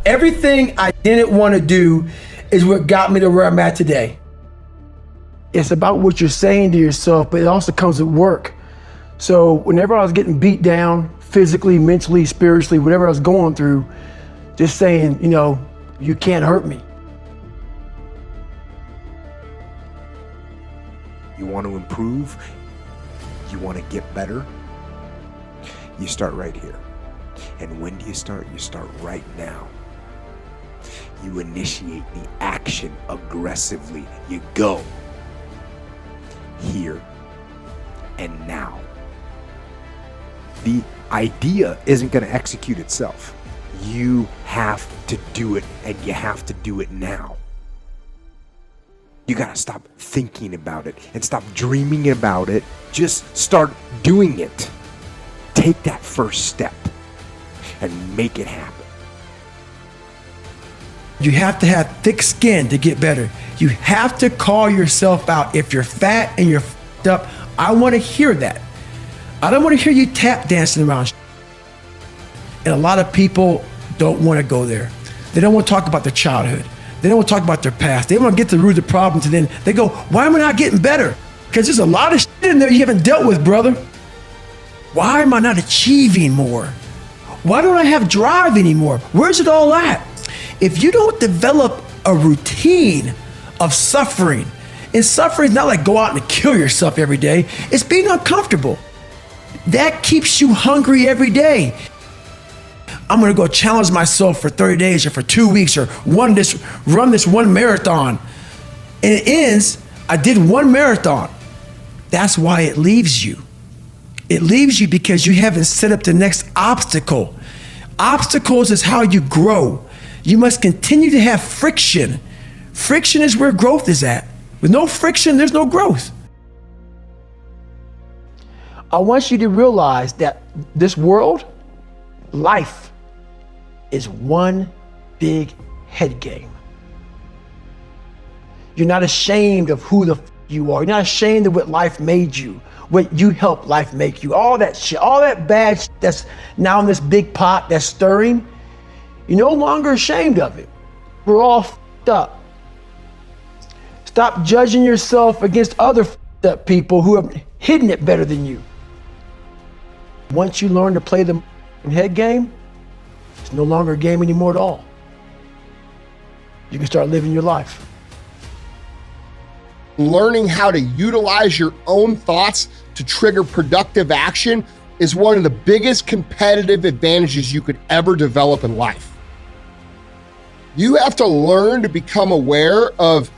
Everything I didn't want to do is what got me to where I'm at today. It's about what you're saying to yourself, but it also comes with work. So whenever I was getting beat down, physically, mentally, spiritually, whatever I was going through, just saying, you can't hurt me. You want to improve? You want to get better? You start right here. And when do you start? You start right now. You initiate the action aggressively. You go here and now. The idea isn't going to execute itself. You have to do it, and you have to do it now. You got to stop thinking about it and stop dreaming about it. Just start doing it. Take that first step and make it happen. You have to have thick skin to get better. You have to call yourself out. If you're fat and you're f***ed up, I want to hear that. I don't want to hear you tap dancing around. And a lot of people don't want to go there. They don't want to talk about their childhood. They don't want to talk about their past. They want to get to the root of the problems, and then they go, why am I not getting better? Because there's a lot of shit in there you haven't dealt with, brother. Why am I not achieving more? Why don't I have drive anymore? Where's it all at? If you don't develop a routine of suffering, and suffering is not like go out and kill yourself every day, it's being uncomfortable. That keeps you hungry every day. I'm gonna go challenge myself for 30 days or for 2 weeks or run this one marathon. And it ends, I did one marathon. That's why it leaves you. It leaves you because you haven't set up the next obstacle. Obstacles is how you grow. You must continue to have friction. Friction is where growth is at. With no friction, there's no growth. I want you to realize that this world, life, is one big head game. You're not ashamed of who the f you are. You're not ashamed of what life made you, what you helped life make you. All that shit, all that bad shit that's now in this big pot that's stirring, you're no longer ashamed of it. We're all f***ed up. Stop judging yourself against other f***ed up people who have hidden it better than you. Once you learn to play the head game, it's no longer a game anymore at all. You can start living your life. Learning how to utilize your own thoughts to trigger productive action is one of the biggest competitive advantages you could ever develop in life. You have to learn to become aware of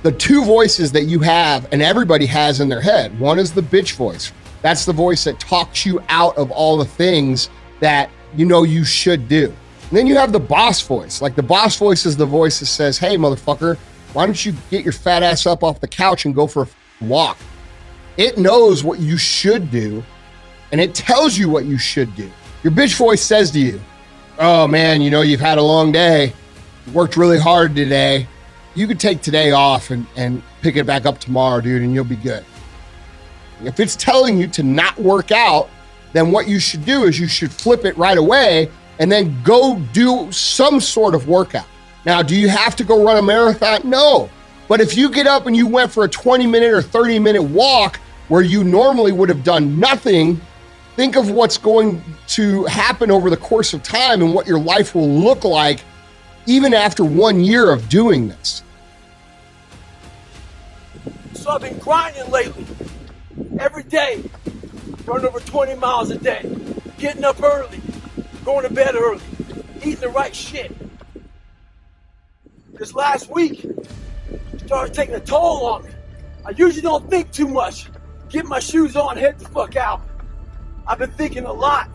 the two voices that you have and everybody has in their head. One is the bitch voice. That's the voice that talks you out of all the things that you should do. And then you have the boss voice. Like the boss voice is the voice that says, hey, motherfucker, why don't you get your fat ass up off the couch and go for a walk? It knows what you should do, and it tells you what you should do. Your bitch voice says to you, oh man, you've had a long day. You worked really hard today. You could take today off and pick it back up tomorrow, dude, and you'll be good. If it's telling you to not work out, then what you should do is you should flip it right away and then go do some sort of workout. Now, do you have to go run a marathon? No. But if you get up and you went for a 20-minute or 30-minute walk where you normally would have done nothing, think of what's going to happen over the course of time and what your life will look like even after 1 year of doing this. So I've been grinding lately. Every day, running over 20 miles a day, getting up early, going to bed early, eating the right shit. This last week started taking a toll on me. I usually don't think too much. Get my shoes on, head the fuck out. I've been thinking a lot.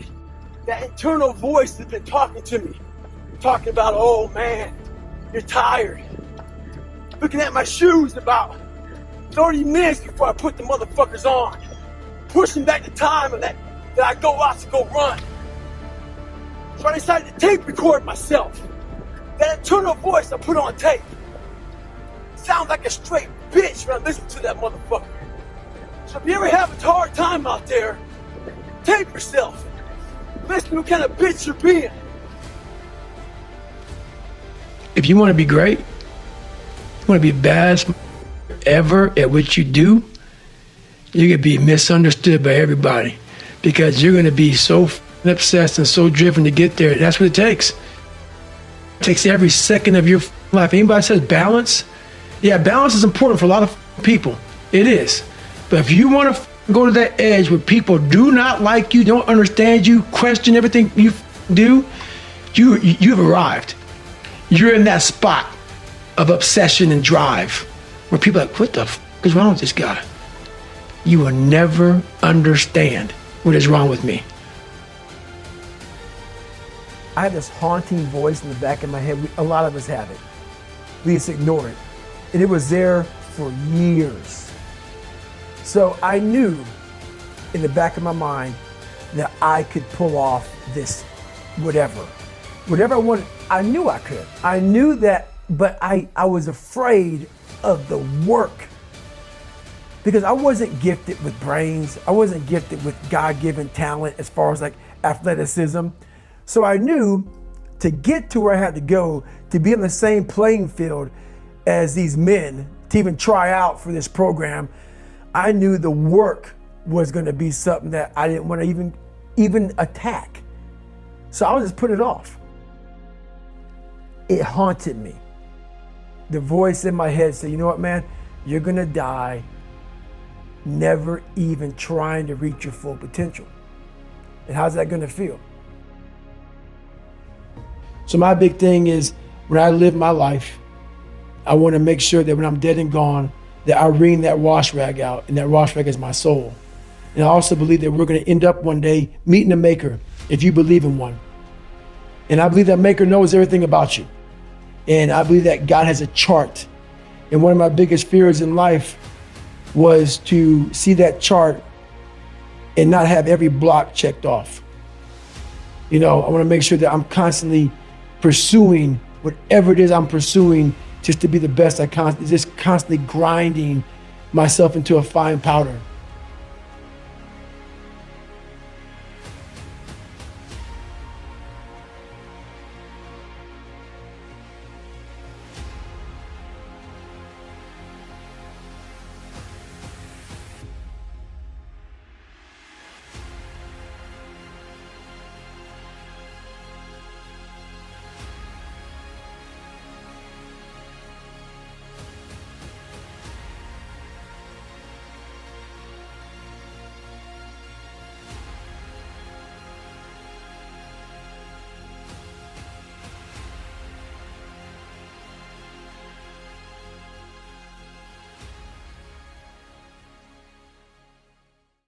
That internal voice has been talking to me. Talking about, oh man, you're tired. Looking at my shoes about 30 minutes before I put the motherfuckers on. Pushing back the time of that I go out to go run. So I decided to tape record myself. That internal voice I put on tape. Sounds like a straight bitch when I listen to that motherfucker. So if you ever have a hard time out there, tape yourself. Listen to what kind of bitch you're being. If you want to be great, you want to be the best ever at what you do, you're going to be misunderstood by everybody because you're going to be so obsessed and so driven to get there. That's what it takes. It takes every second of your life. Anybody says balance? Yeah, balance is important for a lot of people. It is. But if you want to go to that edge where people do not like you, don't understand you, question everything you do, you've arrived. You're in that spot of obsession and drive where people are like, what the is wrong with this guy? You will never understand what is wrong with me. I have this haunting voice in the back of my head. A lot of us have it. We just ignore it. And it was there for years. So I knew in the back of my mind that I could pull off this whatever I wanted. I knew I could. I knew that, but I was afraid of the work because I wasn't gifted with brains. I wasn't gifted with God-given talent as far as like athleticism. So I knew to get to where I had to go, to be on the same playing field as these men, to even try out for this program, I knew the work was going to be something that I didn't want to even attack. So I was just putting it off. It haunted me. The voice in my head said, you know what, man, you're going to die never even trying to reach your full potential. And how's that going to feel? So my big thing is when I live my life, I want to make sure that when I'm dead and gone, that I wring that wash rag out, and that wash rag is my soul. And I also believe that we're going to end up one day meeting a maker if you believe in one. And I believe that maker knows everything about you. And I believe that God has a chart. And one of my biggest fears in life was to see that chart and not have every block checked off. You know, I want to make sure that I'm constantly pursuing whatever it is I'm pursuing just to be the best I can, just constantly grinding myself into a fine powder.